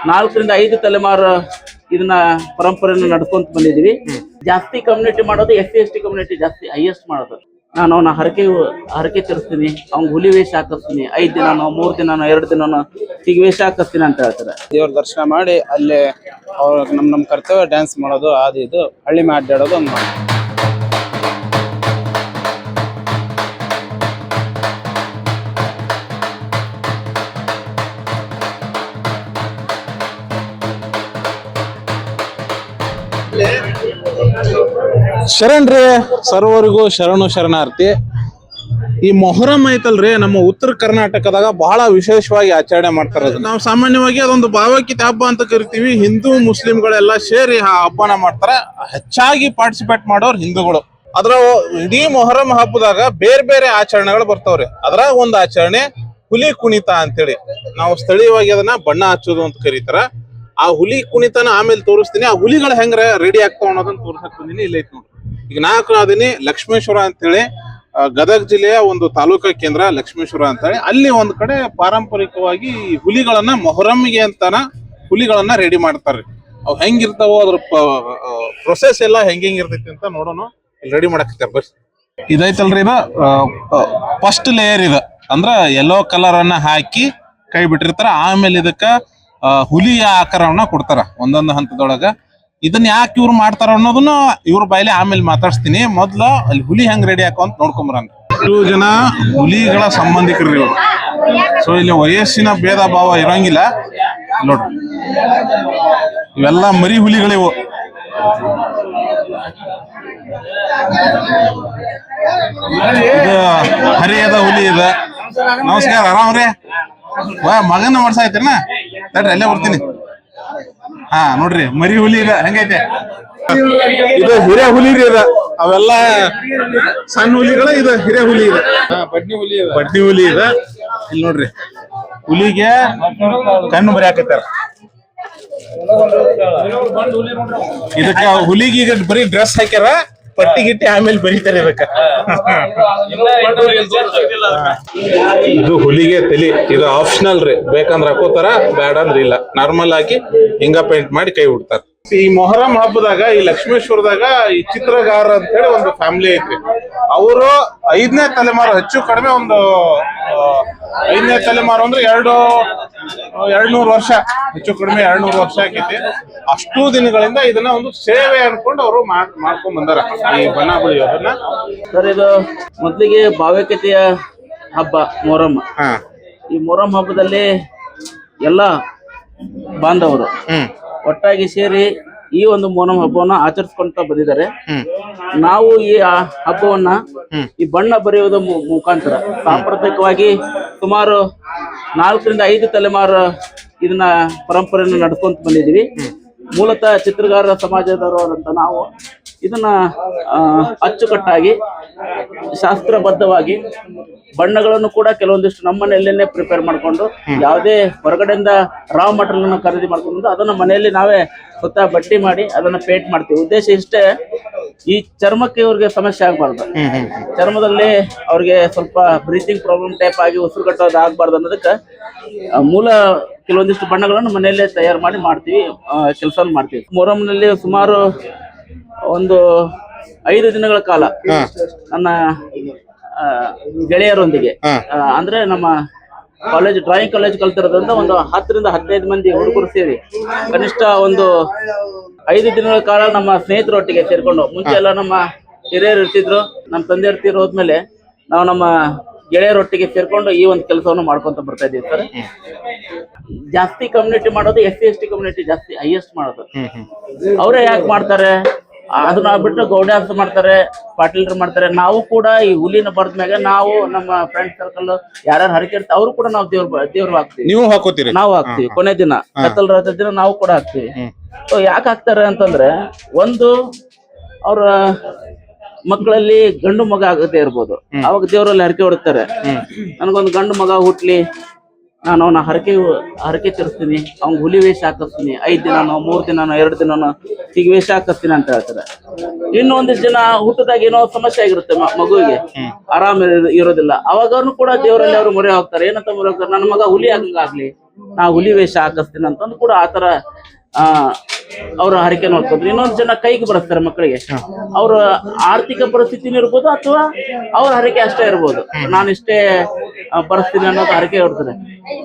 4ರಿಂದ 5 ತಲೆಮಾರು ಇದನ್ನ ಪರಂಪರೆಯನ್ನು ನಡ್ಕೊಂತ ಬಂದಿದೀವಿ. ಜಾಸ್ತಿ ಕಮ್ಯುನಿಟಿ ಮಾಡೋದು SC/ST ಕಮ್ಯುನಿಟಿ ಜಾಸ್ತಿ ಹೈಯೆಸ್ಟ್ ಮಾಡೋದು. ನಾನು ಅವನ ಹರಕೆ ತೀರಿಸ್ತೀನಿ, ಅವ್ನ್ ಹುಲಿ ವೇಷ ಹಾಕಿಸ್ತೀನಿ, 5 ದಿನನೋ 3 ದಿನನೋ 2 ದಿನನೋ ಈಗ ವೇಷ ಹಾಕಿಸ್ತೀನಿ ಅಂತ ಹೇಳ್ತಾರೆ. ದೇವ್ರ ದರ್ಶನ ಮಾಡಿ ಅಲ್ಲೇ ಅವ್ರ ನಮ್ ಕರ್ತವ್ಯ ಡ್ಯಾನ್ಸ್ ಮಾಡೋದು, ಅದು ಇದು ಹಳ್ಳಿ ಅಡ್ಡಾಡೋದು ಒಂದು ಮಾಡಿ. ಶರಣ್ರಿ ಸರ್ವರಿಗೂ ಶರಣಾರ್ಥಿ. ಈ ಮೊಹರಂ ಐತಲ್ರಿ, ನಮ್ಮ ಉತ್ತರ ಕರ್ನಾಟಕದಾಗ ಬಹಳ ವಿಶೇಷವಾಗಿ ಆಚರಣೆ ಮಾಡ್ತಾರ. ನಾವು ಸಾಮಾನ್ಯವಾಗಿ ಅದೊಂದು ಭಾವೈಕ್ಯತೆ ಹಬ್ಬ ಅಂತ ಕರಿತೀವಿ. ಹಿಂದೂ ಮುಸ್ಲಿಂಗಳೆಲ್ಲ ಸೇರಿ ಆ ಹಬ್ಬನ ಮಾಡ್ತಾರ. ಹೆಚ್ಚಾಗಿ ಪಾರ್ಟಿಸಿಪೇಟ್ ಮಾಡೋರು ಹಿಂದೂಗಳು. ಅದ್ರ ಇಡೀ ಮೊಹರಂ ಹಬ್ಬದಾಗ ಬೇರೆ ಬೇರೆ ಆಚರಣೆಗಳು ಬರ್ತಾವ್ರಿ. ಅದ್ರಾಗ ಒಂದು ಆಚರಣೆ ಹುಲಿ ಕುಣಿತ ಅಂತೇಳಿ, ನಾವು ಸ್ಥಳೀಯವಾಗಿ ಅದನ್ನ ಬಣ್ಣ ಹಚ್ಚೋದು ಅಂತ ಕರೀತಾರ. ಆ ಹುಲಿ ಕುಣಿತನ ಆಮೇಲೆ ತೋರಿಸ್ತೀನಿ. ಆ ಹುಲಿಗಳು ಹೆಂಗ್ರ ರೆಡಿ ಆಗ್ತಾವ ಅನ್ನೋದನ್ನ ತೋರ್ಸಕ್ ಬಂದಿನಿ. ಇಲ್ಲ ಐತಿ ನೋಡ್ರಿ. ಈಗ ನಾಲ್ಕು ಅದೀನಿ ಲಕ್ಷ್ಮೇಶ್ವರ ಅಂತೇಳಿ, ಗದಗ ಜಿಲ್ಲೆಯ ಒಂದು ತಾಲೂಕಾ ಕೇಂದ್ರ ಲಕ್ಷ್ಮೇಶ್ವರ ಅಂತೇಳಿ. ಅಲ್ಲಿ ಒಂದ್ ಕಡೆ ಪಾರಂಪರಿಕವಾಗಿ ಹುಲಿಗಳನ್ನ ಮೊಹರಂಗೆ ಅಂತಾನ ಹುಲಿಗಳನ್ನ ರೆಡಿ ಮಾಡ್ತಾರ್ರಿ. ಅವ್ ಹೆಂಗಿರ್ತಾವೋ ಅದ್ರ ಪ್ರೊಸೆಸ್ ಎಲ್ಲ ಹೆಂಗಿರ್ತೈತಿ ಅಂತ ನೋಡೋಣ. ಇಲ್ಲಿ ರೆಡಿ ಮಾಡಕತ್ತಾರ ಬರ್ರಿ. ಇದೈತಲ್ರಿ, ಇದು ಫಸ್ಟ್ ಲೇಯರ್ ಇದೆ. ಅಂದ್ರ ಯೆಲ್ಲೋ ಕಲರ್ ಅನ್ನ ಹಾಕಿ ಕೈ ಬಿಟ್ಟಿರ್ತಾರ. ಆಮೇಲೆ ಇದಕ್ಕ ಹುಲಿಯ ಆಕಾರವನ್ನ ಕೊಡ್ತಾರ ಒಂದೊಂದು ಹಂತದೊಳಗ. ಇದನ್ನ ಯಾಕೆ ಇವ್ರು ಮಾಡ್ತಾರ ಅನ್ನೋದನ್ನ ಇವ್ರ ಬಾಯಲ್ಲಿ ಆಮೇಲೆ ಮಾತಾಡ್ಸ್ತೀನಿ. ಮೊದ್ಲು ಅಲ್ಲಿ ಹುಲಿ ಹೆಂಗ್ ರೆಡಿ ಹಾಕೋ ಅಂತ ನೋಡ್ಕೊಂಬರಂಗ. 2 ಜನ ಹುಲಿಗಳ ಸಂಬಂಧಿಕರು ಇವ್ರು. ಸೊ ಇಲ್ಲಿ ವಯಸ್ಸಿನ ಭೇದ ಭಾವ ಇರಂಗಿಲ್ಲ ನೋಡ್ರಿ. ಇವೆಲ್ಲ ಮರಿ ಹುಲಿಗಳಿವು. ಇದು ಹರಿಯದ ಹುಲಿ ಇದೆ. ನಮಸ್ಕಾರ, ಆರಾಮ್ರಿ? ಮಗನ ಮಾಡ್ಸಾಯ್ತಿರನ ತಡ್ರಿ, ಅಲ್ಲೇ ಬರ್ತೀನಿ. ಹಾ ನೋಡ್ರಿ, ಮರಿ ಹುಲಿ ಇದೆ. ಹೆಂಗೈತೆ ಇದು? ಹಿರೇ ಹುಲಿ ಇದೆ. ಅವೆಲ್ಲ ಸಣ್ಣ ಹುಲಿಗಳ, ಇದು ಹಿರೇ ಹುಲಿ ಇದೆ. ಬಡ್ನಿ ಹುಲಿ ಇದೆ. ಇಲ್ಲಿ ನೋಡ್ರಿ, ಹುಲಿಗೆ ಕಣ್ಣು ಬರಿ ಹಾಕತ್ತಾರ. ಇದಕ್ಕ ಹುಲಿಗೆ ಈಗ ಬರೀ ಡ್ರೆಸ್ ಹಾಕ್ಯಾರ, ಪಟ್ಟಿ ಗಿಟ್ಟಿ ಆಮೇಲೆ ಬರೀತಾರೆ ಇದಕ್ಕ. ಇದು ಹುಲಿಗೆ ತಲಿ. ಇದು ಆಪ್ಷನಲ್ ರೀ, ಬೇಕಂದ್ರ ಹಾಕೋತಾರ, ಬ್ಯಾಡ ಅಂದ್ರ ಇಲ್ಲ. ನಾರ್ಮಲ್ ಆಗಿ ಹಿಂಗ ಪೇಂಟ್ ಮಾಡಿ ಕೈ ಬಿಡ್ತಾರ. ಈ ಮೊಹರಂ ಹಬ್ಬದಾಗ ಈ ಲಕ್ಷ್ಮೇಶ್ವರದಾಗ ಈ ಚಿತ್ರಗಾರ ಅಂತ ಹೇಳಿ ಒಂದು ಫ್ಯಾಮಿಲಿ ಐತ್ರಿ. ಅವರು 5ನೇ ತಲೆಮಾರು, ಹೆಚ್ಚು ಕಡಿಮೆ ಒಂದು 5ನೇ ತಲೆಮಾರು ಅಂದ್ರೆ 200 ವರ್ಷ, ಹೆಚ್ಚು ಕಡಿಮೆ 200 ವರ್ಷ ಆಗೈತಿ. ಅಷ್ಟು ದಿನಗಳಿಂದ ಇದನ್ನ ಒಂದು ಸೇವೆ ಅನ್ಕೊಂಡು ಅವರು ಮಾಡ್ಕೊಂಡ್ ಬಂದಾರ ಈ ಬಣ್ಣ ಬಳಿಯೋದನ್ನ. ಸರ್, ಇದು ಮೊದಲಿಗೆ ಭಾವೈಕ್ಯತೆಯ ಹಬ್ಬ ಮೊಹರಂ. ಈ ಮೊಹರಂ ಹಬ್ಬದಲ್ಲಿ ಎಲ್ಲ ಬಾಂಧವರು ಒಟ್ಟಾಗಿ ಸೇರಿ ಈ ಒಂದು ಮೊಹರಂ ಹಬ್ಬವನ್ನ ಆಚರಿಸ್ಕೊಂತ ಬಂದಿದ್ದಾರೆ. ನಾವು ಈ ಹಬ್ಬವನ್ನ ಈ ಬಣ್ಣ ಬರೆಯುವುದ ಮುಖಾಂತರ ಸಾಂಪ್ರದಾಯಿಕವಾಗಿ ಸುಮಾರು 4ರಿಂದ 5 ತಲೆಮಾರು ಇದನ್ನ ಪರಂಪರೆಯನ್ನು ನಡ್ಕೊಂತ ಬಂದಿದೀವಿ. ಮೂಲತಃ ಚಿತ್ರಗಾರರ ಸಮಾಜದವರಾದಂತ ನಾವು ಇದನ್ನ ಅಚ್ಚುಕಟ್ಟಾಗಿ ಶಾಸ್ತ್ರಬದ್ಧವಾಗಿ ಬಣ್ಣಗಳನ್ನು ಕೂಡ ಕೆಲವೊಂದಿಷ್ಟು ನಮ್ಮ ಮನೆಯಲ್ಲೇನೆ ಪ್ರಿಪೇರ್ ಮಾಡ್ಕೊಂಡು, ಯಾವುದೇ ಹೊರಗಡೆಯಿಂದ ರಾ ಮಟೀರಿಯಲ್ ಅನ್ನು ಖರೀದಿ ಮಾಡ್ಕೊಂಡು ಅದನ್ನ ಮನೆಯಲ್ಲಿ ನಾವೇ ಸ್ವತಃ ಬಟ್ಟಿ ಮಾಡಿ ಅದನ್ನ ಪೇಂಟ್ ಮಾಡ್ತೀವಿ. ಉದ್ದೇಶ ಇಷ್ಟೇ, ಈ ಚರ್ಮಕ್ಕೆ ಇವ್ರಿಗೆ ಸಮಸ್ಯೆ ಆಗ್ಬಾರ್ದು. ಚರ್ಮದಲ್ಲಿ ಅವ್ರಿಗೆ ಸ್ವಲ್ಪ ಬ್ರೀತಿಂಗ್ ಪ್ರಾಬ್ಲಮ್ ಟೈಪ್ ಆಗಿ ಉಸಿರುಗಟ್ಟೋದು ಆಗ್ಬಾರ್ದು ಅನ್ನೋದಕ್ಕೆ ಮೂಲ ಕೆಲವೊಂದಿಷ್ಟು ಬಣ್ಣಗಳನ್ನು ಮನೆಯಲ್ಲೇ ತಯಾರು ಮಾಡಿ ಮಾಡ್ತೀವಿ, ಕೆಲಸ ಮಾಡ್ತೀವಿ. ಮೊಹರಂನಲ್ಲಿ ಸುಮಾರು ಒಂದು 5 ದಿನಗಳ ಕಾಲ ನನ್ನ ಗೆಳೆಯರೊಂದಿಗೆ, ಅಂದ್ರೆ ನಮ್ಮ ಡ್ರಾಯಿಂಗ್ ಕಾಲೇಜ್ ಕಲ್ತಿರೋದ್ರಿಂದ ಒಂದು 10ರಿಂದ 15 ಮಂದಿ ಹುಡುಗರು ಸೇರಿ ಕನಿಷ್ಠ ಒಂದು 5 ದಿನಗಳ ಕಾಲ ನಮ್ಮ ಸ್ನೇಹಿತರೊಟ್ಟಿಗೆ ಸೇರ್ಕೊಂಡು, ಮುಂಚೆ ಎಲ್ಲ ನಮ್ಮ ಹಿರಿಯರು ಇರ್ತಿದ್ರು, ನಮ್ಮ ತಂದೆಯರು ತೀರಿ ಹೋದ್ಮೇಲೆ ನಾವು ನಮ್ಮ ಗೆಳೆಯರೊಟ್ಟಿಗೆ ಸೇರ್ಕೊಂಡು ಈ ಒಂದು ಕೆಲಸವನ್ನು ಮಾಡ್ಕೊಂತ ಬರ್ತಾ ಇದೀವಿ ಸರ್. ಜಾಸ್ತಿ ಕಮ್ಯುನಿಟಿ ಮಾಡೋದು SC/ST ಕಮ್ಯುನಿಟಿ ಜಾಸ್ತಿ ಹೈಯೆಸ್ಟ್ ಮಾಡೋದು. ಅವರೇ ಯಾಕೆ ಮಾಡ್ತಾರೆ ಅದನ್ನ ಬಿಟ್ಟು ಗೌಡ್ಯಾಸ್ ಮಾಡ್ತಾರೆ, ಪಾಟೀಲ್ರು ಮಾಡ್ತಾರೆ. ನಾವು ಕೂಡ ಈ ಹುಲಿನ ಬರ್ದ್ಮ್ಯಾಗ ನಾವು ನಮ್ಮ ಫ್ರೆಂಡ್ ಸರ್ಕಲ್ ಯಾರ್ಯಾರು ಹರಕೆ ಇರ್ತಾರೆ ಅವರು ಕೂಡ ನಾವು ದೇವ್ರು ಹಾಕ್ತಿವಿ. ನೀವು ಹಾಕೋತೀರಿ? ನಾವು ಹಾಕ್ತಿವಿ. ಕೊನೆ ದಿನ ಕತ್ತಲ್ ರಾತ್ರಿ ದಿನ ನಾವು ಕೂಡ ಹಾಕ್ತಿವಿ. ಸೊ ಯಾಕೆ ಹಾಕ್ತಾರೆ ಅಂತಂದ್ರೆ, ಒಂದು ಅವ್ರ ಮಕ್ಕಳಲ್ಲಿ ಗಂಡು ಮಗ ಆಗದೇ ಇರ್ಬೋದು, ಅವಾಗ ದೇವರಲ್ಲಿ ಹರಕೆ ಹೊಡ್ತಾರೆ, ನನಗೊಂದು ಗಂಡು ಮಗ ಹುಟ್ಲಿ, ನಾನು ಅವನ ಹರಕೆ ತೀರಿಸ್ತೀನಿ, ಅವ್ನ್ ಹುಲಿ ವೇಷ ಹಾಕಿಸ್ತೀನಿ, 5 ದಿನನೋ 3 ದಿನನೋ 2 ದಿನನೋ ಈಗ ವೇಷ ಹಾಕಿಸ್ತೀನಿ ಅಂತ ಹೇಳ್ತಾರೆ. ಇನ್ನೊಂದಿಷ್ಟು ಜನ ಹುಟ್ಟದಾಗ ಏನೋ ಸಮಸ್ಯೆ ಆಗಿರುತ್ತೆ, ಮಗುವಿಗೆ ಆರಾಮ ಇರೋದಿಲ್ಲ, ಅವಾಗೂ ಕೂಡ ದೇವರಲ್ಲಿ ಅವರು ಮೊರೆ ಹೋಗ್ತಾರೆ. ಏನಂತ ಮೊರೆ ಹೋಗ್ತಾರೆ, ನನ್ನ ಮಗ ಹುಲಿ ಆಗಂಗಾಗ್ಲಿ, ನಾ ಹುಲಿ ವೇಷ ಹಾಕಿಸ್ತೀನಿ ಅಂತಂದು ಕೂಡ ಆತರ ಅವ್ರ ಹರಕೆ ನೋಡ್ಕೊಂಡ್ರು. ಇನ್ನೊಂದು ಜನ ಕೈಗೆ ಬರೆಸ್ತಾರೆ ಮಕ್ಕಳಿಗೆ. ಅವ್ರ ಆರ್ಥಿಕ ಪರಿಸ್ಥಿತಿನೂ ಇರ್ಬೋದು ಅಥವಾ ಅವ್ರ ಹರಕೆ ಅಷ್ಟೇ ಇರ್ಬೋದು, ನಾನು ಇಷ್ಟೇ ಬರೆಸ್ತೀನಿ ಅನ್ನೋದು ಹರಕೆ ಇರ್ತಾರೆ.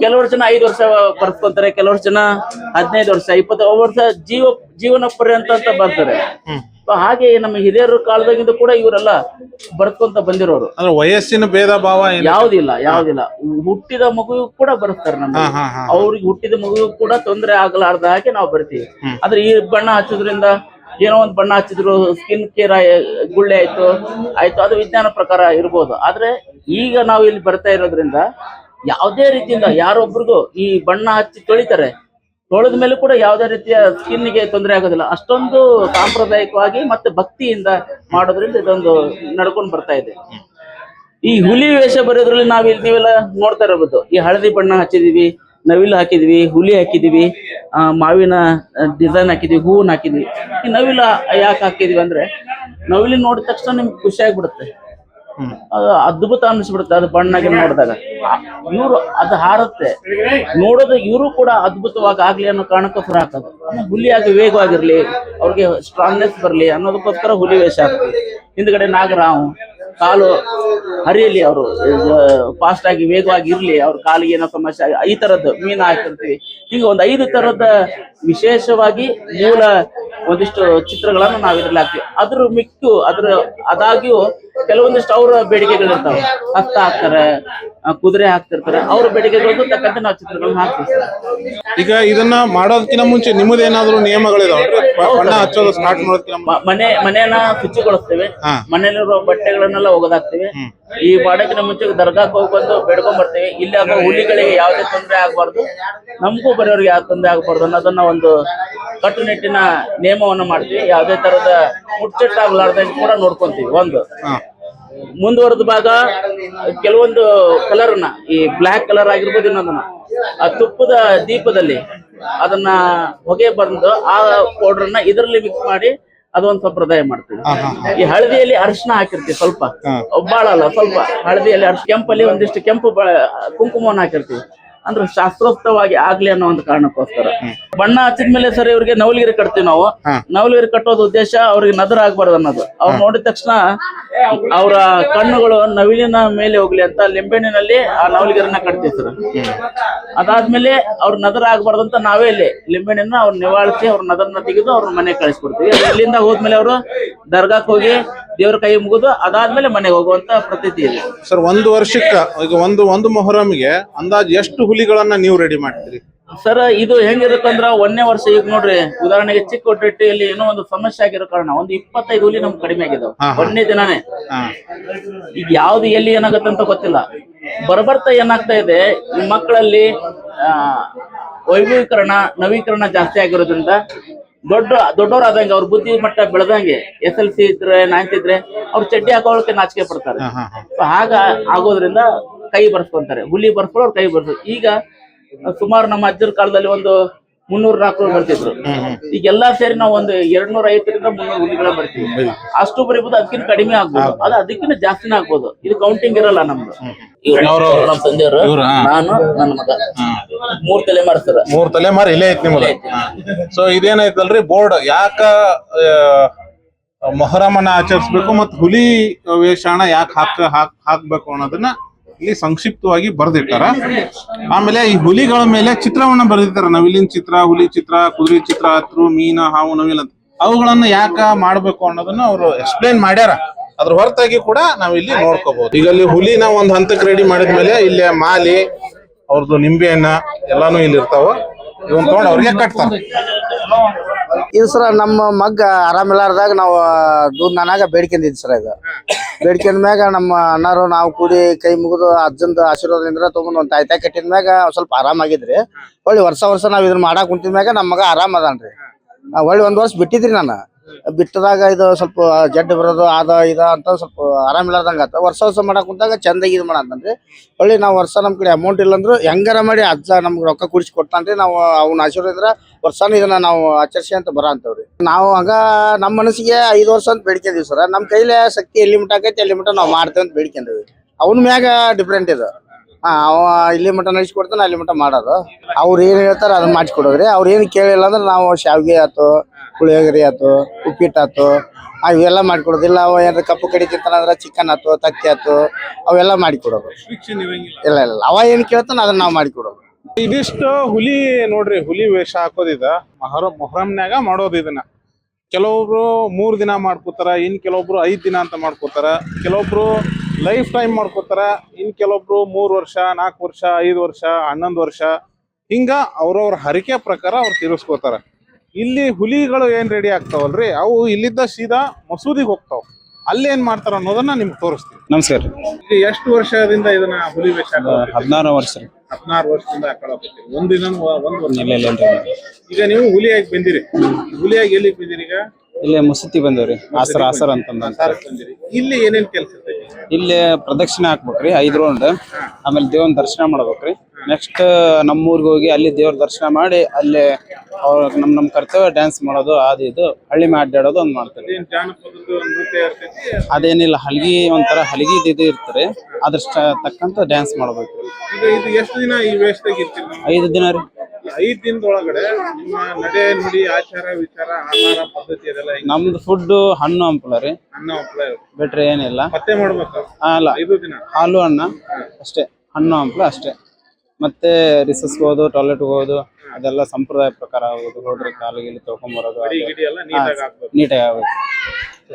ಕೆಲವರು ಜನ 5 ವರ್ಷ ಬರ್ಸ್ಕೊಂತಾರೆ, ಕೆಲವರು ಜನ 15 ವರ್ಷ 20 ವರ್ಷ ಜೀವನ ಪರ್ಯಂತ ಅಂತ ಬರ್ತಾರೆ. ಹಾಗೆ ನಮ್ಮ ಹಿರಿಯರ ಕಾಲದಾಗಿಂದ ಕೂಡ ಇವರೆಲ್ಲ ಬರ್ಕೊಂತ ಬಂದಿರೋರು. ಅಂದ್ರೆ ವಯಸ್ಸಿನ ಭೇದ ಭಾವ ಯಾವ್ದಿಲ್ಲ. ಹುಟ್ಟಿದ ಮಗುವಿಗೂ ಕೂಡ ಬರ್ತಾರೆ. ನಮ್ಮ ಅವ್ರಿಗೆ ಹುಟ್ಟಿದ ಮಗುವಿಗೂ ಕೂಡ ತೊಂದರೆ ಆಗಲಾರ್ದ ಹಾಗೆ ನಾವು ಬರ್ತೀವಿ. ಆದ್ರೆ ಈ ಬಣ್ಣ ಹಚ್ಚೋದ್ರಿಂದ ಏನೋ ಒಂದು ಬಣ್ಣ ಹಚ್ಚಿದ್ರು ಸ್ಕಿನ್ ಕೇರ್ ಗುಳ್ಳೆ ಆಯ್ತು ಅದು ವಿಜ್ಞಾನ ಪ್ರಕಾರ ಇರ್ಬೋದು. ಆದ್ರೆ ಈಗ ನಾವು ಇಲ್ಲಿ ಬರ್ತಾ ಇರೋದ್ರಿಂದ ಯಾವುದೇ ರೀತಿಯಿಂದ ಯಾರೊಬ್ರಿಗೂ ಈ ಬಣ್ಣ ಹಚ್ಚಿ ತೊಳಿತಾರೆ, ತೊಳೆದ ಮೇಲೆ ಕೂಡ ಯಾವುದೇ ರೀತಿಯ ಸ್ಕಿನ್ಗೆ ತೊಂದರೆ ಆಗೋದಿಲ್ಲ. ಅಷ್ಟೊಂದು ಸಾಂಪ್ರದಾಯಿಕವಾಗಿ ಮತ್ತೆ ಭಕ್ತಿಯಿಂದ ಮಾಡೋದ್ರಿಂದ ಇದೊಂದು ನಡ್ಕೊಂಡು ಬರ್ತಾ ಇದೆ. ಈ ಹುಲಿ ವೇಷ ಬರೋದ್ರಲ್ಲಿ ನೀವೆಲ್ಲ ನೋಡ್ತಾ ಇರಬಹುದು. ಈ ಹಳದಿ ಬಣ್ಣ ಹಚ್ಚಿದೀವಿ, ನವಿಲು ಹಾಕಿದ್ವಿ, ಹುಲಿ ಹಾಕಿದೀವಿ, ಮಾವಿನ ಡಿಸೈನ್ ಹಾಕಿದ್ವಿ, ಹೂವನ್ನ ಹಾಕಿದ್ವಿ. ಈ ನವಿಲ ಯಾಕೆ ಹಾಕಿದ್ವಿ ಅಂದ್ರೆ ನವಿಲಿನ ನೋಡಿದ ತಕ್ಷಣ ನಿಮ್ಗೆ ಖುಷಿ ಆಗ್ಬಿಡುತ್ತೆ, ಅದು ಅದ್ಭುತ ಅನಿಸ್ಬಿಡುತ್ತೆ. ಅದು ಬಣ್ಣಗೆ ನೋಡಿದಾಗ ಇವ್ರು ಅದು ಹಾರುತ್ತೆ ನೋಡೋದು, ಇವರು ಕೂಡ ಅದ್ಭುತವಾಗಿ ಆಗ್ಲಿ ಅನ್ನೋ ಕಾರಣಕ್ಕೋಸ್ಕರ ಹಾಕೋದು. ಹುಲಿಯಾಗಿ ವೇಗವಾಗಿರ್ಲಿ, ಅವ್ರಿಗೆ ಸ್ಟ್ರಾಂಗ್ನೆಸ್ ಬರ್ಲಿ ಅನ್ನೋದಕ್ಕೋಸ್ಕರ ಹುಲಿ ವೇಷ ಹಾಕ್ತೀವಿ. ಹಿಂದ್ಗಡೆ ನಾಗರಾವ್ ಕಾಲು ಹರಿಯಲಿ, ಅವರು ಫಾಸ್ಟ್ ಆಗಿ ವೇಗವಾಗಿ ಇರ್ಲಿ, ಅವ್ರ ಕಾಲಿಗೆ ಏನೋ ಸಮಸ್ಯೆ ಈ ತರದ್ದು ಮೀನು ಹಾಕಿರ್ತೀವಿ. ಹೀಗೆ ಒಂದು 5 ತರದ ವಿಶೇಷವಾಗಿ ಮೂಲ ಒಂದಿಷ್ಟು ಚಿತ್ರಗಳನ್ನು ನಾವು ಇದ್ರಲ್ಲಿ ಹಾಕ್ತೀವಿ. ಅದಾಗ್ಯೂ ಕೆಲವೊಂದಿಷ್ಟು ಅವ್ರ ಬೇಡಿಕೆಗಳಿರ್ತಾವೆ. ಹಸ್ತ ಹಾಕ್ತಾರೆ, ಕುದುರೆ ಹಾಕ್ತಿರ್ತಾರೆ, ಅವ್ರ ಬೇಡಿಕೆಗಳಿಗೂ ತಕ್ಕಂತೆ ನಾವು ಚಿತ್ರಗಳನ್ನ ಹಾಕ್ತೀವಿ. ಈಗ ಇದನ್ನ ಮಾಡೋದಕ್ಕಿಂತ ಮುಂಚೆ ನಿಮ್ಮದೇನಾದ್ರೂ ನಿಯಮಗಳಿದಾವ್ರಿ? ಬಣ್ಣ ಹಚ್ಚೋದು ಸ್ಟಾರ್ಟ್ ಮಾಡೋದಕ್ಕಿಂತ ಮನೆಯನ್ನ ಶುಚಿಗೊಳಿಸ್ತೇವೆ, ಮನೆಯಲ್ಲಿರೋ ಬಟ್ಟೆಗಳನ್ನೆಲ್ಲ ಒಗದಾಕ್ತಿವಿ. ಈ ಮಾಡಕ್ಕಿಂತ ಮುಂಚೆ ದರ್ಗಾಕ್ಕೆ ಹೋಗಿ ಬಂದು ಬೇಡ್ಕೊಂಡ್ ಬರ್ತೇವೆ. ಇಲ್ಲಿ ಆಗೋ ಹುಲಿಗಳಿಗೆ ಯಾವುದೇ ತೊಂದರೆ ಆಗ್ಬಾರ್ದು, ನಮಗೂ ಬರೆಯವ್ರಿಗೆ ಯಾವ ತೊಂದರೆ ಆಗ್ಬಾರ್ದು ಅನ್ನೋದನ್ನ ಒಂದು ಕಟ್ಟುನಿಟ್ಟಿನ ನಿಯಮವನ್ನ ಮಾಡ್ತೀವಿ. ಯಾವುದೇ ತರದ ಮುಚ್ಚಟ್ಟಾಗ್ಲಾರ್ದಂಗೆ ಕೂಡ ನೋಡ್ಕೊಂತೀವಿ. ಒಂದು ಮುಂದುವರೆದ ಭಾಗ ಕೆಲವೊಂದು ಕಲರ್ನ, ಈ ಬ್ಲಾಕ್ ಕಲರ್ ಆಗಿರ್ಬೋದು, ಇನ್ನೊಂದನ್ನ ಆ ತುಪ್ಪದ ದೀಪದಲ್ಲಿ ಅದನ್ನ ಹೊಗೆ ಬಂದು ಆ ಪೌಡರ್ನ ಇದರಲ್ಲಿ ಮಿಕ್ಸ್ ಮಾಡಿ ಅದೊಂದು ಸಂಪ್ರದಾಯ ಮಾಡ್ತೀವಿ. ಈ ಹಳದಿಯಲ್ಲಿ ಅರಿಶಿನ ಹಾಕಿರ್ತೀವಿ, ಸ್ವಲ್ಪ ಬಾಳ ಅಲ್ಲ, ಸ್ವಲ್ಪ ಹಳದಿಯಲ್ಲಿ ಕೆಂಪಲ್ಲಿ ಒಂದಿಷ್ಟು ಕೆಂಪು ಕುಂಕುಮವನ್ನು ಹಾಕಿರ್ತೀವಿ. ಅಂದ್ರೆ ಶಾಸ್ತ್ರೋಕ್ತವಾಗಿ ಆಗ್ಲಿ ಅನ್ನೋ ಒಂದು ಕಾರಣಕ್ಕೋಸ್ಕರ. ಬಣ್ಣ ಹಚ್ಚಿದ್ಮೇಲೆ ಸರ್ ಇವ್ರಿಗೆ ನವಲಗಿರಿ ಕಟ್ತೀವಿ ನಾವು. ನವಲಗಿರಿ ಕಟ್ಟೋದು ಉದ್ದೇಶ ಅವ್ರಿಗೆ ನದರ ಆಗ್ಬಾರ್ದು ಅನ್ನೋದು. ಅವ್ರು ನೋಡಿದ ತಕ್ಷಣ ಅವರ ಕಣ್ಣುಗಳು ನವಿಲಿನ ಮೇಲೆ ಹೋಗ್ಲಿ ಅಂತ ಲಿಂಬೆಹಣ್ಣಿನಲ್ಲಿ ಆ ನವಲಗಿರಿನ ಕಟ್ತೀವಿ ಸರ್. ಅದಾದ್ಮೇಲೆ ಅವ್ರ ನದರ ಆಗ್ಬಾರ್ದು ಅಂತ ನಾವೇ ಇಲ್ಲಿ ಲಿಂಬೆಹಣ್ಣನ್ನ ಅವ್ರ ನಿವಾಳಿಸಿ ಅವ್ರ ನದರನ್ನ ತೆಗೆದು ಅವ್ರ ಮನೆಗೆ ಕಳಿಸ್ಕೊಡ್ತೀವಿ. ಇಲ್ಲಿಂದ ಹೋದ್ಮೇಲೆ ಅವರು ದರ್ಗಾಕ್ ಹೋಗಿ ದೇವ್ರ ಕೈ ಮುಗಿದು ಅದಾದ್ಮೇಲೆ ಮನೆಗೆ ಹೋಗುವಂತ ಪ್ರತೀತಿ ಇದೆ ಸರ್. ಒಂದು ವರ್ಷಕ್ಕ ಈಗ ಒಂದು ಮೊಹರಂಗೆ ಅಂದಾಜ್ ಎಷ್ಟು ಹುಲಿಗಳನ್ನ ನೀವು ರೆಡಿ ಮಾಡ್ತೀರಿ ಸರ್? ಇದು ಹೆಂಗಿರುತ್ತಂದ್ರ 1ನೇ ವರ್ಷ ಈಗ ನೋಡ್ರಿ, ಉದಾಹರಣೆಗೆ ಚಿಕ್ಕೋಟೆಟ್ಟಿಯಲ್ಲಿ ಏನೋ ಒಂದು ಸಮಸ್ಯೆ ಆಗಿರೋ ಕಾರಣ ಒಂದು 25 ಹುಲಿ ನಮ್ಗೆ ಕಡಿಮೆ ಆಗಿದಾವ 1ನೇ ದಿನಾನೇ. ಈಗ ಯಾವ್ದು ಎಲ್ಲಿ ಏನಾಗತ್ತಂತ ಗೊತ್ತಿಲ್ಲ. ಬರ್ಬರ್ತಾ ಏನಾಗ್ತಾ ಇದೆ, ಈ ಮಕ್ಕಳಲ್ಲಿ ವೈಭವೀಕರಣ ನವೀಕರಣ ಜಾಸ್ತಿ ಆಗಿರೋದ್ರಿಂದ ದೊಡ್ಡವರಾದಂಗೆ ಅವ್ರ ಬುದ್ಧಿ ಮಟ್ಟ ಬೆಳೆದಂಗೆ SLC ಇದ್ರೆ 9th ಇದ್ರೆ ಅವ್ರು ಚಡ್ಡಿ ಹಾಕೋಳಕ್ಕೆ ನಾಚಿಕೆ ಪಡ್ತಾರೆ. ಹಾಗ ಆಗೋದ್ರಿಂದ ಕೈ ಬರ್ಸ್ಕೊಂತಾರೆ, ಹುಲಿ ಬರ್ಸ್ಕೊಳ್ಳೋರು ಕೈ ಬರ್ಸ್ತಾರೆ. ಈಗ ಸುಮಾರು ನಮ್ಮ ಅಜ್ಜರ ಕಾಲದಲ್ಲಿ ಒಂದು 300-400 ಬರ್ತಿದ್ರು. ಈಗೆಲ್ಲಾ ಸೇರಿ ನಾವು ಒಂದು 250ರಿಂದ 300 ಹುಲಿಗಳ ಬರ್ತೀವಿ. ಅಷ್ಟು ಬರೀಬಹುದು, ಅದಕ್ಕಿಂತ ಕಡಿಮೆ ಆಗ್ಬೋದು, ಅದು ಅದಕ್ಕಿಂತ ಜಾಸ್ತಿನೇ ಆಗ್ಬೋದು. ಇದು ಕೌಂಟಿಂಗ್ ಇರಲ್ಲ ನಮ್ದು. ನಮ್ಮ ತಂದೆಯವರು, ನಾನು, ನನ್ನ ಮಗ 3 ತಲೆಮಾರು ಸರ್. 3 ತಲೆಮಾರು ಇಲ್ಲೇ ಐತಿ ನಿಮ್ಗೆ. ಸೊ ಇದೇನೈತಲ್ರಿ ಬೋರ್ಡ್ ಯಾಕ ಮೊಹರಮನ್ನ ಆಚರಿಸ್ಬೇಕು ಮತ್ತು ಹುಲಿ ವೇಷಾಣ ಯಾಕೆ ಹಾಕ್ಬೇಕು ಅನ್ನೋದನ್ನ ಇಲ್ಲಿ ಸಂಕ್ಷಿಪ್ತವಾಗಿ ಬರೆದಿಟ್ಟಾರ. ಆಮೇಲೆ ಈ ಹುಲಿಗಳ ಮೇಲೆ ಚಿತ್ರವನ್ನ ಬರೆದಿರ್ತಾರ. ನವಿಲಿನ ಚಿತ್ರ, ಹುಲಿ ಚಿತ್ರ, ಕುದುರೆ ಚಿತ್ರ, ಹತ್ರು, ಮೀನ, ಹಾವು, ನವಿಲ್ ಅಂತ ಅವುಗಳನ್ನ ಯಾಕ ಮಾಡ್ಬೇಕು ಅನ್ನೋದನ್ನ ಅವರು ಎಕ್ಸ್ಪ್ಲೇನ್ ಮಾಡ್ಯಾರ. ಅದ್ರ ಹೊರತಾಗಿ ಕೂಡ ನಾವ್ ಇಲ್ಲಿ ನೋಡ್ಕೋಬಹುದು. ಈಗ ಅಲ್ಲಿ ಹುಲಿನ ಒಂದ್ ಹಂತಕ್ಕೆ ರೆಡಿ ಮಾಡಿದ್ಮೇಲೆ ಇಲ್ಲಿ ಮಾಲಿ ಅವ್ರದ್ದು ನಿಂಬೆಹಣ್ಣ ಎಲ್ಲಾನು ಇಲ್ಲಿ ಇರ್ತಾವ. ಇವನ್ ತಗೊಂಡ್ ಅವ್ರಿಗೆ ಕಟ್ತಾರ. ಇದು ಸರ ನಮ್ಮ ಮಗ್ಗ ಆರಾಮಿಲ್ಲಾರ್ದಾಗ ನಾವು ದೂದ್ ನಾನಾಗ ಬೇಡ್ಕೊಂಡಿದ್ ಸರ. ಇದು ಬೇಡ್ಕೊಂಡ ಮ್ಯಾಗ ನಮ್ಮ ಅಣ್ಣಾರು ನಾವು ಕೂಡಿ ಕೈ ಮುಗಿದು ಅಜ್ಜಂದ ಆಶೀರ್ವಾದದಿಂದ ತಗೊಂಡ್ ಒಂದ್ ತಾಯ್ತಾಯಿ ಕಟ್ಟಿದ ಮ್ಯಾಗ ಸ್ವಲ್ಪ ಆರಾಮಾಗಿದ್ರಿ. ಹೊಳ್ಳಿ ವರ್ಷ ನಾವ್ ಇದನ್ನ ಮಾಡಾಕ್ ಕುಂತಿದ ಮ್ಯಾಗ ನಮ್ಮ ಮಗ ಆರಾಮ್ ಅದಾನ್ರಿ. ಹೊಳ್ಳಿ 1 ವರ್ಷ ಬಿಟ್ಟಿದ್ರಿ ನಾನು. ಬಿಟ್ಟದಾಗ ಇದು ಸ್ವಲ್ಪ ಜಡ್ಡು ಬರೋದು ಇದ ಅಂತ ಸ್ವಲ್ಪ ಆರಾಮಿಲ್ಲಾರ್ದಂಗ ಆತ. ವರ್ಷ ಮಾಡಾಕ್ ಕುಂತಾಗ ಚಂದಾಗಿ ಇದು ಮಾಡಂತನ್ರಿ. ಹೊಳ್ಳಿ ನಾವು ವರ್ಷ ನಮ್ ಕಡೆ ಅಮೌಂಟ್ ಇಲ್ಲ ಅಂದ್ರು ಹೆಂಗಾರ ಮಾಡಿ ಅಜ್ಜ ನಮ್ಗೆ ರೊಕ್ಕ ಕೂಡಿಸಿ ಕೊಡ್ತಾನ್ರಿ. ನಾವು ಅವ್ನ ಆಶೀರ್ವಾದ ವರ್ಷಾನು ಇದನ್ನ ನಾವು ಆಚರಿಸಿ ಅಂತ ಬರ ಅಂತವ್ರಿ. ನಾವು ಹಂಗ ನಮ್ಮ ಮನಸ್ಸಿಗೆ 5 ವರ್ಷ ಅಂತ ಬೇಡ್ಕೊಂಡಿವಿ ಸರ. ನಮ್ ಕೈಲೇ ಶಕ್ತಿ ಎಲ್ಲಿ ಮಟ್ಟ ಆಕೈತಿ ಅಲ್ಲಿ ಮಟ್ಟ ನಾವ್ ಮಾಡ್ತೇವೆ ಅಂತ ಬೇಡ್ಕೊಂಡಿವಿ. ಅವನ ಮ್ಯಾಗ ಡಿಫ್ರೆಂಟ್ ಇದು. ಅವ ಇಲ್ಲಿ ಮಟ ನಡೆಸ್ಕೊಡ್ತಾನೆ ಅಲ್ಲಿ ಮಟ ಮಾಡೋದು. ಅವ್ರು ಏನ್ ಹೇಳ್ತಾರ ಅದನ್ನ ಮಾಡಿಕೊಡೋದ್ರಿ. ಅವ್ರು ಏನು ಕೇಳಿಲ್ಲ ಅಂದ್ರೆ ನಾವು ಶಾವಿಗೆ ಆಯ್ತು, ಪುಳಿಯೋಗರೆ ಆಯ್ತು, ಉಪ್ಪಿಟ್ಟು ಆಯ್ತು, ಅವೆಲ್ಲ ಮಾಡಿಕೊಡೋದಿಲ್ಲ. ಅವ ಏನಾರ ಕಪ್ಪು ಕಡಿ ತಿಂತಾನಂದ್ರ ಚಿಕನ್ ಆಯ್ತು, ತತ್ತಿ ಆಯ್ತು, ಅವೆಲ್ಲ ಮಾಡಿಕೊಡೋದು. ಇಲ್ಲ ಇಲ್ಲ, ಅವ ಏನ್ ಕೇಳ್ತಾನ ಅದನ್ನ ನಾವು ಮಾಡಿಕೊಡೋದು. ಇದಿಷ್ಟು ಹುಲಿ ನೋಡ್ರಿ, ಹುಲಿ ವೇಷ ಹಾಕೋದಿದ ಮೊಹರಂನ್ಯಾಗ ಮಾಡೋದು ಇದನ್ನ. ಕೆಲವೊಬ್ರು 3 ದಿನ ಮಾಡ್ಕೋತಾರ, ಇನ್ ಕೆಲವೊಬ್ರು 5 ದಿನ ಅಂತ ಮಾಡ್ಕೋತಾರ, ಕೆಲವೊಬ್ರು ಲೈಫ್ ಟೈಮ್ ಮಾಡ್ಕೋತಾರ, ಇನ್ ಕೆಲವೊಬ್ರು 3 ವರ್ಷ, 4 ವರ್ಷ, 5 ವರ್ಷ, 11 ವರ್ಷ, ಹಿಂಗ ಅವ್ರವ್ರ ಹರಿಕೆ ಪ್ರಕಾರ ಅವ್ರು ತೀರಿಸ್ಕೋತಾರ. ಇಲ್ಲಿ ಹುಲಿಗಳು ಏನ್ ರೆಡಿ ಆಗ್ತಾವಲ್ರಿ, ಅವು ಇಲ್ಲಿದ್ದ ಸೀದಾ ಮಸೂದಿಗೆ ಹೋಗ್ತಾವ. ಅಲ್ಲಿ ಏನ್ ಮಾಡ್ತಾರ ಅನ್ನೋದನ್ನ ನಿಮ್ಗೆ ತೋರಿಸ್ತೀವಿ. ನಮಸ್ಕಾರ ರೀ. ಈಗ ಎಷ್ಟು ವರ್ಷದಿಂದ ಇದನ್ನ ಹುಲಿ ವೇಷ 16 ವರ್ಷ ರೀ. 16 ವರ್ಷದಿಂದ ಹಾಕೊಳ್ಳೋಕತ್ತೀರಿ. ಒಂದಿನ ಒಂದ್ ವರ್ಷ. ಇಲ್ಲ ಈಗ ನೀವು ಹುಲಿಯಾಗಿ ಬಂದಿರಿ. ಹುಲಿಯಾಗಿ ಎಲ್ಲಿಗೆ ಬಂದಿರಿ? ಈಗ ಇಲ್ಲಿ ಮುಸತಿ ಬಂದೇವ್ರಿ. ಆಸರ ಅಂತಂದ ಬಂದಿರಿ. ಇಲ್ಲಿ ಏನೇನ್ ಕೆಲಸ ಇರ್ತೈತಿ? ಇಲ್ಲಿ ಪ್ರದಕ್ಷಿಣೆ ಹಾಕ್ಬೇಕ್ರಿ 5 ರೌಂಡ್. ಆಮೇಲೆ ದೇವನ ದರ್ಶನ ಮಾಡ್ಬೇಕ್ರಿ. ನೆಕ್ಸ್ಟ್ ನಮ್ಮೂರ್ಗೆ ಹೋಗಿ ಅಲ್ಲಿ ದೇವ್ರ ದರ್ಶನ ಮಾಡಿ ಅಲ್ಲಿ ಅವ್ರ ನಮ್ ಕರ್ತವ್ಯ ಡ್ಯಾನ್ಸ್ ಮಾಡೋದು, ಅದು ಇದು ಹಳ್ಳಿ ಅಡ್ಡಾಡೋದು ಒಂದ್ ಮಾಡ್ತಾರೆ. ಜಾನಪದದ ನೃತ್ಯ ಇರ್ತೈತಿ. ಅದೇನಿಲ್ಲ, ಹಲಗಿ ಒಂಥರ ಹಲಗಿ ಇದು ಇರ್ತಾರೆ, ಅದ್ರ ತಕ್ಕಂತ ಡ್ಯಾನ್ಸ್ ಮಾಡ್ಬೇಕು. ಈಗ ಇದು ಎಷ್ಟು ದಿನ ಈ ವೇಷದಾಗ ಇರ್ತೀರಿ? 5 ದಿನ ರೀ. 5 ದಿನದೊಳಗಡೆ ನಿಮ್ಮ ನಡೆ ನುಡಿ ಆಚಾರ ವಿಚಾರ ಆಹಾರ ಪದ್ಧತಿ ಅದೆಲ್ಲ ನಮ್ದು ಫುಡ್ ಹಣ್ಣು ಹಂಪಲ ರೀ, ಅನ್ನ ಹಪ್ಪಳ ಬಿಟ್ರೆ ಏನಿಲ್ಲ. ಮತ್ತೆ ಮಾಡ್ಬೇಕು. ಅಲ್ಲ, 5 ದಿನ ಹಾಲು ಅನ್ನ ಅಷ್ಟೇ, ಹಣ್ಣು ಹಂಪಲ ಅಷ್ಟೇ. ಮತ್ತೆ ರಿಸಸ್ಗೆ ಹೋಗೋದು, ಟಾಯ್ಲೆಟ್ ಹೋಗೋದು, ಅದೆಲ್ಲ ಸಂಪ್ರದಾಯ ಪ್ರಕಾರ ಹೋಗೋದು. ಹೋದ್ರೆ ಕಾಲಿಗೆ ತೊಳ್ಕೊಂಬರೋದು, ಗಿಡಿ ಎಲ್ಲ ನೀಟಾಗಿ ಆಗ್ಬೇಕು. ನೀಟಾಗಿ ಆಗ್ಬೇಕು.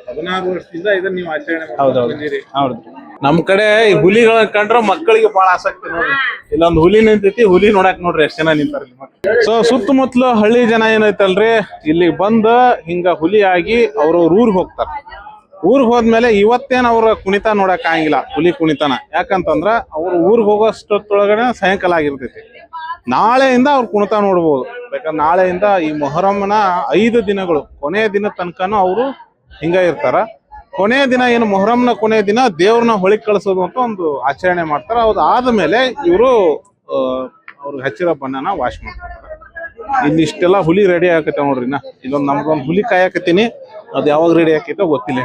16 ವರ್ಷದಿಂದ ಇದನ್ನ ನೀವು ಆಚರಣೆ ಹೌದೌದು. ಹೌದು. ನಮ್ ಕಡೆ ಈ ಹುಲಿಗಳ ಕಂಡ್ರ ಮಕ್ಕಳಿಗೆ ಬಹಳ ಆಸಕ್ತಿ ನೋಡ್ರಿ. ಇಲ್ಲೊಂದು ಹುಲಿ ನಿಂತೈತಿ, ಹುಲಿ ನೋಡಕ್ ನೋಡ್ರಿ ಎಷ್ಟ್ ಜನ ನಿಂತಾರ. ಸೊ ಸುತ್ತಮುತ್ತಲು ಹಳ್ಳಿ ಜನ ಏನೈತಲ್ರಿ, ಇಲ್ಲಿ ಬಂದ ಹಿಂಗ ಹುಲಿ ಆಗಿ ಅವ್ರವ್ರ ಊರ್ಗ್ ಹೋಗ್ತಾರ. ಊರ್ಗ್ ಹೋದ್ಮೇಲೆ ಇವತ್ತೇನ್ ಅವ್ರ ಕುಣಿತ ನೋಡಕ್ ಆಗಿಲ್ಲ, ಹುಲಿ ಕುಣಿತನ. ಯಾಕಂತಂದ್ರ ಅವ್ರ ಊರ್ಗ್ ಹೋಗೋಷ್ಟೊಳಗಡೆ ಸಾಯಂಕಾಲ ಆಗಿರ್ತೈತಿ. ನಾಳೆಯಿಂದ ಅವ್ರ ಕುಣಿತ ನೋಡ್ಬೋದು. ಯಾಕಂದ್ರೆ ನಾಳೆಯಿಂದ ಈ ಮೊಹರಂನ 5 ದಿನಗಳು ಕೊನೆಯ ದಿನ ತನಕನೂ ಅವರು ಹಿಂಗ ಇರ್ತಾರ. ಕೊನೆಯ ದಿನ ಏನು ಮೊಹರಂನ ಕೊನೆಯ ದಿನ ದೇವ್ರನ್ನ ಹೊಳಿಗ್ ಕಳ್ಸೋದು ಅಂತ ಒಂದು ಆಚರಣೆ ಮಾಡ್ತಾರ. ಅದ್ ಆದ್ಮೇಲೆ ಇವರು ಅವ್ರಿಗೆ ಹಚ್ಚಿರೋ ಬಣ್ಣನ ವಾಶ್ ಮಾಡ್ತಾರೆ. ಇಲ್ಲಿ ಇಷ್ಟೆಲ್ಲ ಹುಲಿ ರೆಡಿ ಆಕೈತೆ ನೋಡ್ರಿ. ಇಲ್ಲೊಂದು ನಮ್ಗೊಂದು ಹುಲಿ ಕಾಯಕತ್ತೀನಿ, ಅದ್ ಯಾವಾಗ ರೆಡಿ ಆಕೈತೆ ಗೊತ್ತಿಲ್ಲ.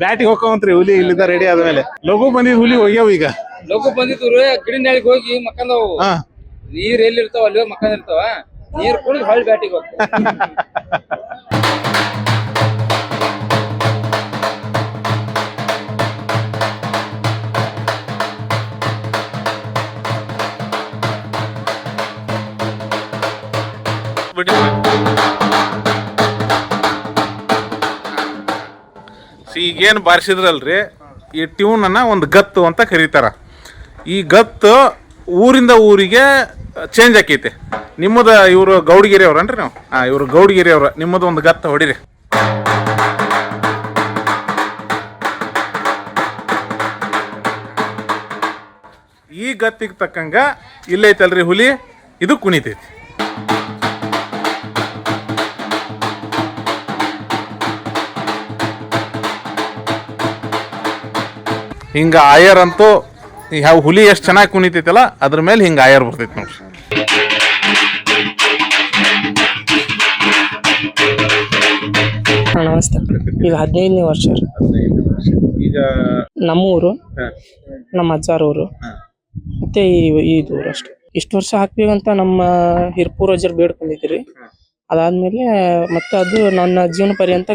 ಬ್ಯಾಟಿಗೆ ಹೋಗ್ಕೊಂತ್ರಿ ಹುಲಿ ಇಲ್ಲಿಂದ ರೆಡಿ ಆದ್ಮೇಲೆ. ಲಘು ಬಂದಿದ್ ಹುಲಿ ಹೋಗ್ಯಾವ. ಈಗ ಲಘು ಬಂದಿದ್ರು ಗಿಡಿನಾಳಿಗೆ ಹೋಗಿ ಮಕ್ಕಂದವು. ನೀರ್ ಎಲ್ಲಿರ್ತಾವ ಅಲ್ಲಿ ಮಕ್ಕಂದಿರ್ತಾವ. ನೀರ್ ಕುಡಿದು ಹೊಳ್ಳಿ ಬ್ಯಾಟಿಗೆ ಹೋಗ್ತಾವ. ಈಗೇನು ಬಾರಿಸಿದ್ರಲ್ರಿ, ಈ ಟ್ಯೂನ್ ಅನ್ನ ಒಂದು ಗತ್ತು ಅಂತ ಕರೀತಾರ. ಈ ಗತ್ತು ಊರಿಂದ ಊರಿಗೆ ಚೇಂಜ್ ಆಕೈತೆ. ನಿಮ್ಮದ ಇವರು ಗೌಡಗಿರಿ ಅವ್ರನ್ರಿ ನೀವು? ಇವರು ಗೌಡಗಿರಿ ಅವ್ರ. ನಿಮ್ಮದು ಒಂದು ಗತ್ತು ಹೊಡಿರಿ. ಈ ಗತ್ತಿಗೆ ತಕ್ಕಂಗ ಇಲ್ಲೈತಲ್ರಿ ಹುಲಿ, ಇದು ಕುಣಿತೈತಿ. ಹಿಂಗ ಆಯರ್ ಅಂತೂ ಯಾವ ಹುಲಿ ಎಷ್ಟು ಚೆನ್ನಾಗಿ ಕುಣಿತೈತಲ್ಲ ಅದ್ರ ಮೇಲೆ ಹಿಂಗ ಆಯರ್ ಬರ್ತೈತಿ ನೋಡ್ರಿ. ನಮಸ್ತೆ. ಈಗ 15ನೇ ವರ್ಷ ರೀ. ಈಗ ನಮ್ಮೂರು, ನಮ್ಮ ಅಜ್ಜಾರ ಊರು, ಮತ್ತೆ ಇದು ಊರು ಅಷ್ಟೇ. ಇಷ್ಟು ವರ್ಷ ಹಾಕ್ಬೇಕಂತ ನಮ್ಮ ಹಿರಿಪೂರ್ವಜರು ಬೇಡ್ಕೊಂಡಿದ್ರಿ. ಅದಾದ್ಮೇಲೆ ಮತ್ತೆ ಅದು ನನ್ನ ಜೀವನ ಪರ್ಯಂತ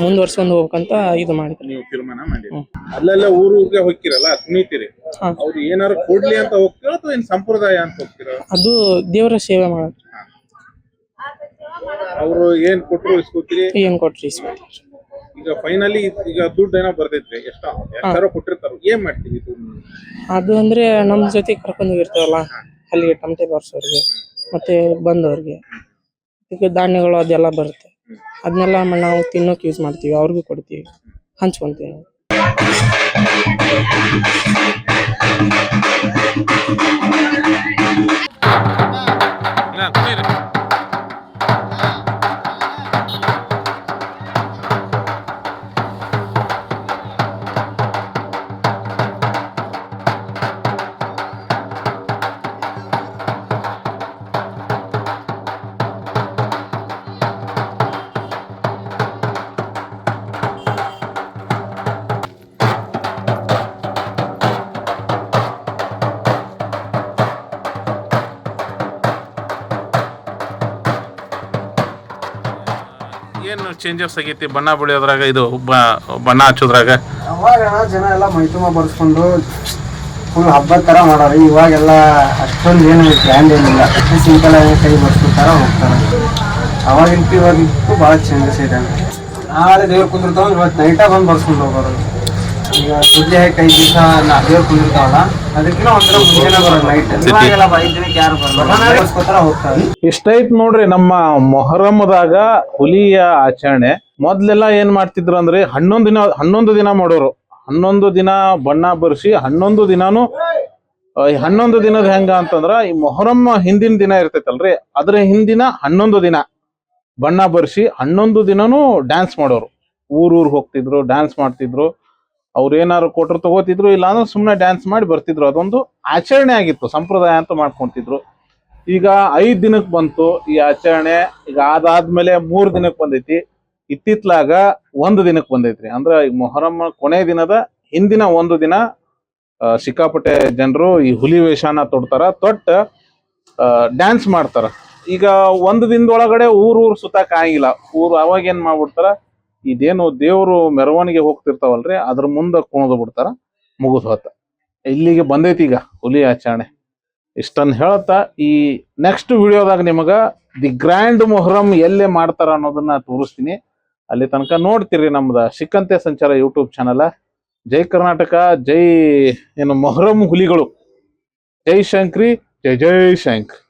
ಮುಂದುವರ್ಸ್ಕೊಂಡು ಹೋಗ್ಬೇಕಂತ ಇದು ಮಾಡಿದ್ರಿ. ನೀವು ತೀರ್ಮಾನ ಮಾಡಿರಿ. ಅಲ್ಲೆಲ್ಲ ಊರಿಗೆ ಹೋಗ್ತಿರಲ್ಲ, ಕುಣಿತೀರಿ. ಅವ್ರು ಏನಾರು ಕೊಡ್ಲಿ ಅಂತ ಹೋಗ್ತಿರೋ ಅಥವಾ ಏನ್ ಸಂಪ್ರದಾಯ ಅಂತ ಹೋಗ್ತಿರೋ? ಅದು ದೇವರ ಸೇವೆ ಮಾಡೋದು. ಅವರು ಏನ್ ಕೊಟ್ರು ಇಸ್ಕೊತೀರಿ? ಏನ್ ಕೊಟ್ರಿ ಇಸ್ಕೊತೀರಿ. ಈಗ ಫೈನಲಿ ಈಗ ದುಡ್ಡು ಏನೋ ಬರ್ತೈತ್ರಿ, ಎಷ್ಟೋ ಕೊಟ್ಟಿರ್ತಾರ, ಏನ್ ಮಾಡ್ತೀವಿ ದುಡ್ಡು? ಅದು ಅಂದ್ರೆ ನಮ್ ಜೊತೆ ಕರ್ಕೊಂಡು ಹೋಗಿರ್ತಾವಲ್ಲ ಅಲ್ಲಿ ಟಮಟೆ ಬಾರ್ಸೋರ್ಗೆ ಮತ್ತೆ ಬಂದವ್ರಿಗೆ ಈಗ ಧಾನ್ಯಗಳು ಅದೆಲ್ಲ ಬರುತ್ತೆ. ಅದನ್ನೆಲ್ಲ ನಾವು ತಿನ್ನೋಕೆ ಯೂಸ್ ಮಾಡ್ತೀವಿ, ಅವ್ರಿಗೂ ಕೊಡ್ತೀವಿ, ಹಂಚ್ಕೊಂತೀವಿ ನಾವು. ಏನು ಚೇಂಜಸ್ ಆಗೈತಿ ಬಣ್ಣ ಬಳಿಯೋದ್ರಾಗ ಇದು ಬಣ್ಣ ಹಚ್ಚೋದ್ರಾಗ? ಅವಾಗ ಜನ ಎಲ್ಲ ಮೈತುಂಬ ಬರ್ಸ್ಕೊಂಡು ಫುಲ್ ಹಬ್ಬದ ಥರ ಮಾಡೋರು. ಇವಾಗೆಲ್ಲ ಅಷ್ಟೊಂದು ಏನು ಗ್ರ್ಯಾಂಡ್ ಏನಿಲ್ಲ, ಸಿಂಪಲ್ ಆಗಿ ಕೈ ಬರ್ಸ್ಕೊತಾರ ಹೋಗ್ತಾರೆ. ಅವಾಗಿಂತ ಇವಾಗಿಂತೂ ಭಾಳ ಚೇಂಜಸ್ ಇದೆ. ನಾಳೆ ದೇವ್ರು ಕುಂದಿರ್ತಾವ, ಇವತ್ತು ನೈಟಾಗ ಬಂದು ಬರ್ಸ್ಕೊಂಡು ಹೋಗೋರು. ಈಗ ಸುದ್ದಿ ಹಾಕಿ 5 ದಿವಸ ದೇವ್ರು ಕುಂದಿರ್ತಾವಲ್ಲ, ಅದಕ್ಕಿಂತ ಒಂಥರ ಮುಂಚೆನೇ ಬರೋದು ನೈಟ್. ಇವಾಗೆಲ್ಲ 5 ದಿನಕ್ಕೆ ಯಾರು ಬರಲ್ಲ, ಬರ್ಸ್ಕೊತಾರ ಹೋಗ್ತಾರೆ. ಇಷ್ಟೈತ್ ನೋಡ್ರಿ ನಮ್ಮ ಮೊಹರಮದಾಗ ಹುಲಿಯ ಆಚರಣೆ. ಮೊದ್ಲೆಲ್ಲ ಏನ್ ಮಾಡ್ತಿದ್ರು ಅಂದ್ರೆ 11 ದಿನ ಮಾಡೋರು. 11 ದಿನ ಬಣ್ಣ ಬರ್ಸಿ 11 ದಿನಾನು 11 ದಿನದ ಹೆಂಗ ಅಂತಂದ್ರ ಈ ಮೊಹರಂ ಹಿಂದಿನ ದಿನ ಇರ್ತೈತಲ್ರಿ, ಅದ್ರ ಹಿಂದಿನ 11 ದಿನ ಬಣ್ಣ ಬರ್ಸಿ 11 ದಿನನು ಡ್ಯಾನ್ಸ್ ಮಾಡೋರು. ಊರೂರ್ ಹೋಗ್ತಿದ್ರು, ಡ್ಯಾನ್ಸ್ ಮಾಡ್ತಿದ್ರು. ಅವ್ರು ಏನಾರು ಕೊಟ್ರು ತಗೋತಿದ್ರು, ಇಲ್ಲ ಅಂದ್ರೆ ಸುಮ್ಮನೆ ಡ್ಯಾನ್ಸ್ ಮಾಡಿ ಬರ್ತಿದ್ರು. ಅದೊಂದು ಆಚರಣೆ ಆಗಿತ್ತು, ಸಂಪ್ರದಾಯ ಅಂತ ಮಾಡ್ಕೊಂತಿದ್ರು. ಈಗ 5 ದಿನಕ್ಕೆ ಬಂತು ಈ ಆಚರಣೆ. ಈಗ ಅದಾದ್ಮೇಲೆ 3 ದಿನಕ್ಕೆ ಬಂದೈತಿ. ಇತ್ತಿತ್ಲಾಗ 1 ದಿನಕ್ಕೆ ಬಂದೈತ್ರಿ. ಅಂದ್ರ ಈ ಮೊಹರಂ ಕೊನೆ ದಿನದ ಹಿಂದಿನ 1 ದಿನ ಸಿಕ್ಕಾಪಟ್ಟೆ ಜನರು ಈ ಹುಲಿ ವೇಷನ ತೊಡ್ತಾರ, ತೊಟ್ಟ ಡ್ಯಾನ್ಸ್ ಮಾಡ್ತಾರ. ಈಗ 1 ದಿನದೊಳಗಡೆ ಊರ್ ಸುತ್ತಾಕ ಆಗಿಲ್ಲ. ಅವಾಗ ಏನ್ ಮಾಡ್ಬಿಡ್ತಾರ, ಇದೇನು ದೇವ್ರು ಮೆರವಣಿಗೆ ಹೋಗ್ತಿರ್ತಾವಲ್ರಿ ಅದ್ರ ಮುಂದೆ ಕುಣಿದು ಬಿಡ್ತಾರ, ಮುಗಿದ್ ಹೋತ. ಇಲ್ಲಿಗೆ ಬಂದೈತಿ ಈಗ ಹುಲಿ ಆಚರಣೆ. ಇಷ್ಟನ್ನ ಹೇಳ್ತಾ ಈ ನೆಕ್ಸ್ಟ್ ವಿಡಿಯೋದಾಗ ನಿಮಗ ದಿ ಗ್ರ್ಯಾಂಡ್ ಮೊಹರಂ ಎಲ್ಲೇ ಮಾಡ್ತಾರ ಅನ್ನೋದನ್ನ ತೋರಿಸ್ತೀನಿ. ಅಲ್ಲಿ ತನಕ ನೋಡ್ತೀರಿ ನಮ್ದ ಸಿಕ್ಕಂತೆ ಸಂಚಾರ ಯೂಟ್ಯೂಬ್ ಚಾನಲ್. ಜೈ ಕರ್ನಾಟಕ, ಜೈ ಮೊಹರಂ ಹುಲಿಗಳು, ಜೈ ಶಂಕ್ರಿ, ಜೈ ಜೈ ಶಂಕ್ರಿ.